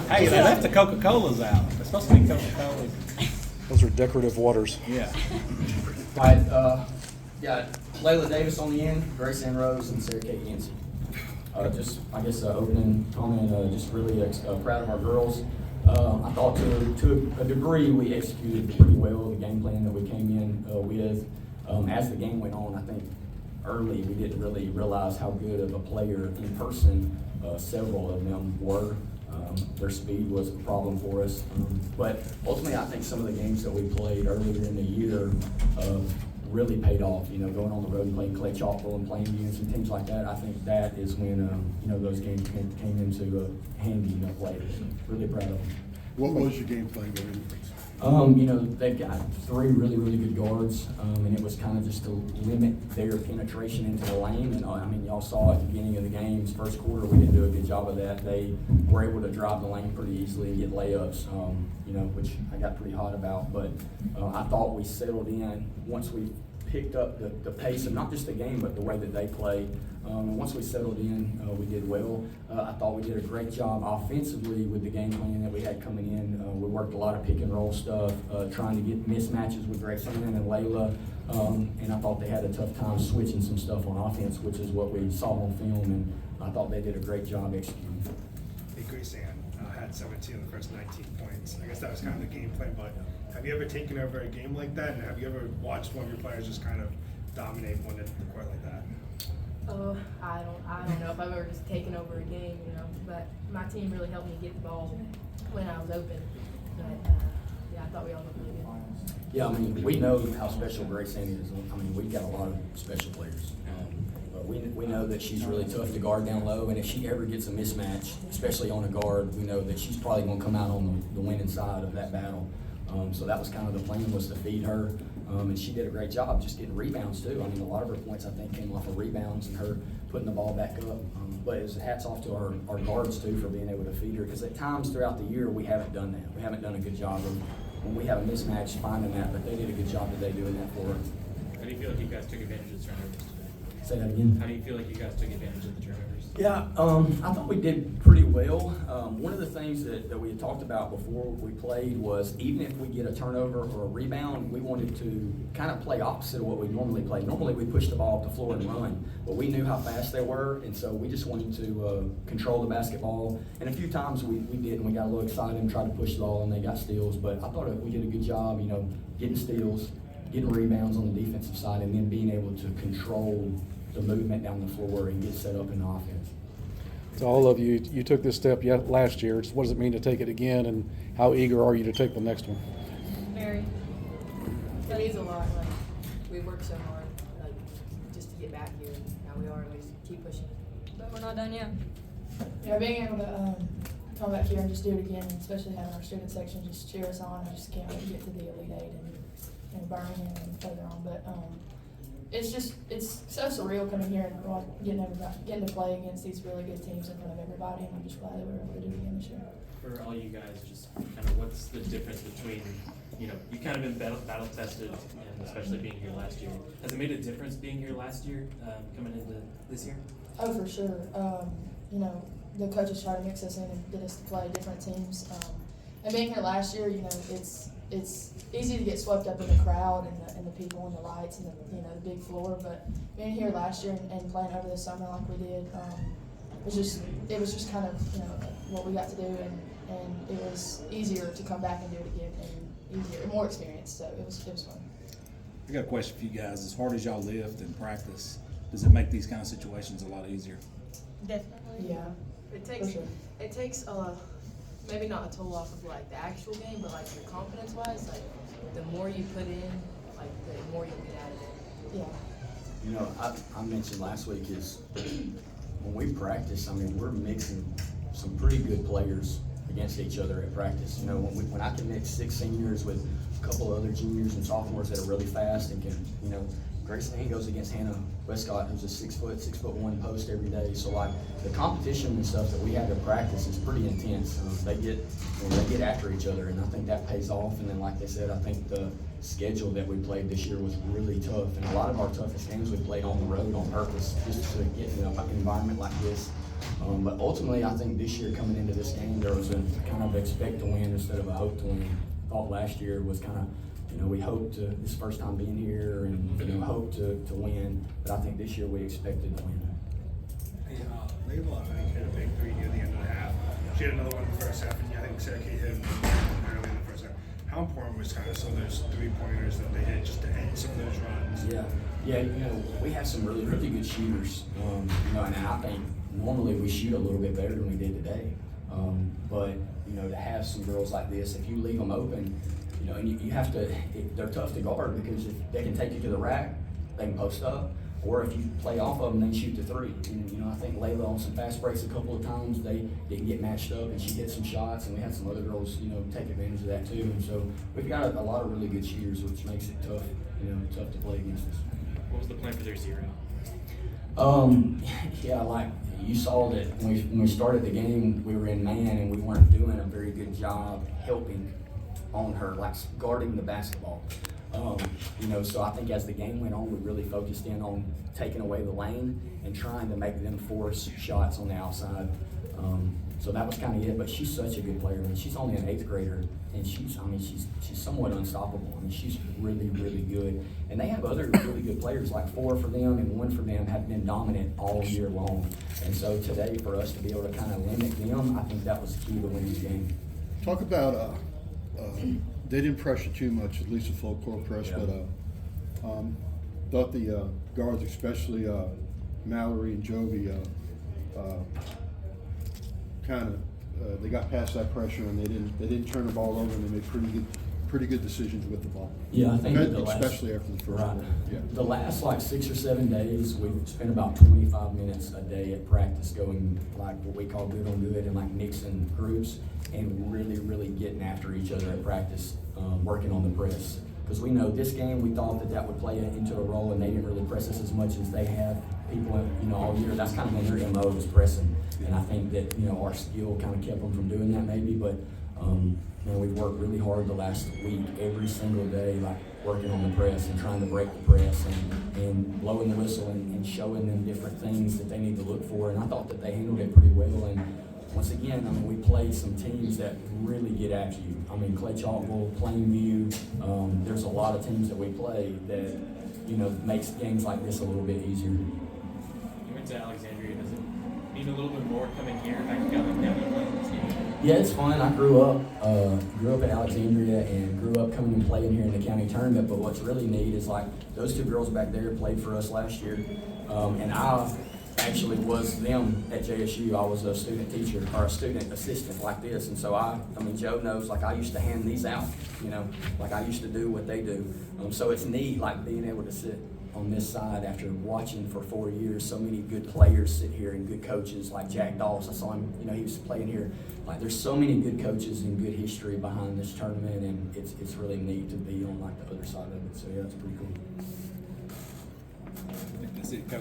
Hey, they left the Coca-Colas out. They're supposed to be Coca-Colas. Those are decorative waters. Yeah. All right, got Layla Davis on the end, Grace Ann Rose, and Sarah Kate Yancey. Just, I guess, opening comment, just really proud of our girls. I thought to a degree we executed pretty well the game plan that we came in with. As the game went on, I think early we didn't really realize how good of a player in person several of them were. Their speed was a problem for us. But ultimately, I think some of the games that we played earlier in the year really paid off. You know, going on the road and playing Clay Chalkville and playing against some teams like that, I think that is when, those games came into handy, players. Really proud of them. What was your game plan going? They've got three really, really good guards, and it was kind of just to limit their penetration into the lane. And y'all saw at the beginning of the games, first quarter, we didn't do a good job of that. They were able to drive the lane pretty easily and get layups, which I got pretty hot about. But I thought we settled in once we picked up the pace of not just the game, but the way that they play. And once we settled in, we did well. I thought we did a great job offensively with the game plan that we had coming in. We worked a lot of pick and roll stuff, trying to get mismatches with Grace Ann and Layla. And I thought they had a tough time switching some stuff on offense, which is what we saw on film. And I thought they did a great job executing. Hey, Grace Ann had 17 in the first 19 points. I guess that was kind of the game plan, but have you ever taken over a game like that? And have you ever watched one of your players just kind of dominate one at the court like that? I don't know if I've ever just taken over a game, but my team really helped me get the ball when I was open. But I thought we all looked really good. Yeah, we know how special Grace Ann is. We've got a lot of special players. But we know that she's really tough to guard down low, and if she ever gets a mismatch, especially on a guard, we know that she's probably going to come out on the winning side of that battle. So that was kind of the plan, was to feed her. And she did a great job just getting rebounds too. A lot of her points, I think, came off of rebounds and her putting the ball back up. But it was hats off to our guards too for being able to feed her, because at times throughout the year we haven't done that. We haven't done a good job of, when we have a mismatch, finding that, but they did a good job today doing that for her. How do you feel like you guys took advantage of the turnovers today? Say that again. How do you feel like you guys took advantage of the turnovers? Yeah, I thought we did pretty well. One of the things that we had talked about before we played was, even if we get a turnover or a rebound, we wanted to kind of play opposite of what we normally play. Normally we push the ball up the floor and run, but we knew how fast they were, and so we just wanted to control the basketball. And a few times we did, and we got a little excited and tried to push the ball, and they got steals. But I thought we did a good job, getting steals, getting rebounds on the defensive side, and then being able to control the movement down the floor and get set up in the offense. To all of you, you took this step last year. What does it mean to take it again, and how eager are you to take the next one? Very. It means a lot. We worked so hard, just to get back here. Now we are, and we just keep pushing. But we're not done yet. Yeah, being able to come back here and just do it again, especially having our student section just cheer us on. I just can't wait to get to the Elite Eight and Birmingham and further on. But it's so surreal coming here and getting to play against these really good teams in front of everybody, and I'm just glad that we were able to do it again this year. For all you guys, just kind of what's the difference between, you've kind of been battle tested, and especially being here last year. Has it made a difference being here last year, coming into this year? Oh, for sure. The coaches try to mix us in and get us to play different teams. And being here last year, it's easy to get swept up in the crowd and the people and the lights and the big floor. But being here last year and playing over the summer like we did, it was just kind of what we got to do, and it was easier to come back and do it again, and more experience. So it was fun. I got a question for you guys. As hard as y'all lift and practice, does it make these kind of situations a lot easier? Definitely. Yeah. It takes maybe not a total off of the actual game, but your confidence wise, the more you put in, the more you'll get out of it. Yeah. I mentioned last week is when we practice, we're mixing some pretty good players against each other at practice. When I can mix 6 seniors with a couple of other juniors and sophomores that are really fast and can, Grace Ann goes against Hannah Westcott, who's a 6'1" post every day. So the competition and stuff that we have at practice is pretty intense. They get after each other, and I think that pays off. And then, like they said, I think the schedule that we played this year was really tough, and a lot of our toughest games we played on the road on purpose, just to get in an environment like this But ultimately, I think this year coming into this game, there was a kind of expect to win instead of a hope to win. Thought last year was kind of, we hoped to, this first time being here and, hoped to win. But I think this year we expected to win. Hey, Layla, I think, hit a big three near the end of the half. She had another one in the first half, and I think Sarah Kate hit one early in the first half. How important was kind of some of those 3-pointers that they hit just to end some of those runs? Yeah, we have some really, really good shooters. And I think normally we shoot a little bit better than we did today. But to have some girls like this, if you leave them open, and you have to, they're tough to guard because if they can take you to the rack, they can post up. Or if you play off of them, they shoot the three. And, I think Layla on some fast breaks a couple of times, they didn't get matched up and she hit some shots, and we had some other girls, take advantage of that too. And so we've got a lot of really good shooters, which makes it tough, tough to play against us. What was the plan for their 0? Yeah, like you saw that when we started the game, we were in man and we weren't doing a very good job helping on her, like guarding the basketball. So I think as the game went on, we really focused in on taking away the lane and trying to make them force shots on the outside. So that was kind of it, but she's such a good player. I mean, she's only an 8th grader, and she's somewhat unstoppable. I mean, she's really, really good. And they have other really good players, like 4 for them and 1 for them have been dominant all year long. And so today, for us to be able to kind of limit them, I think that was key to winning the game. Talk about, they didn't pressure too much, at least a full court press, Yeah. but thought the guards, especially Mallory and Jovi, they got past that pressure and they didn't turn the ball over, and they made pretty good decisions with the ball. Yeah, I think especially after the first right. quarter. Yeah. The last 6 or 7 days, we've spent about 25 minutes a day at practice going what we call good on good and mixing groups and really, really getting after each other at practice, working on the press. Because we know this game, we thought that would play into a role, and they didn't really press us as much as they have people, all year. That's kind of been their MO, is pressing. And I think that, our skill kind of kept them from doing that maybe, but we've worked really hard the last week, every single day, working on the press and trying to break the press and blowing the whistle and showing them different things that they need to look for. And I thought that they handled it pretty well. And once again, we play some teams that really get after you. Clay Chalkville, Plainview, there's a lot of teams that we play that, makes games like this a little bit easier. You went to Alexandria. Does it mean a little bit more coming here back to County playing this game? Yeah, it's fun. I grew up at Alexandria and grew up coming and playing here in the county tournament. But what's really neat is those 2 girls back there played for us last year, and I actually was them at JSU. I was a student teacher or a student assistant like this, and so Joe knows I used to hand these out. I used to do what they do. So it's neat being able to sit on this side after watching for 4 years so many good players sit here and good coaches like Jack Doss. I saw him, he was playing here. There's so many good coaches and good history behind this tournament, and it's really neat to be on the other side of it. So yeah, it's pretty cool. That's it, Coach.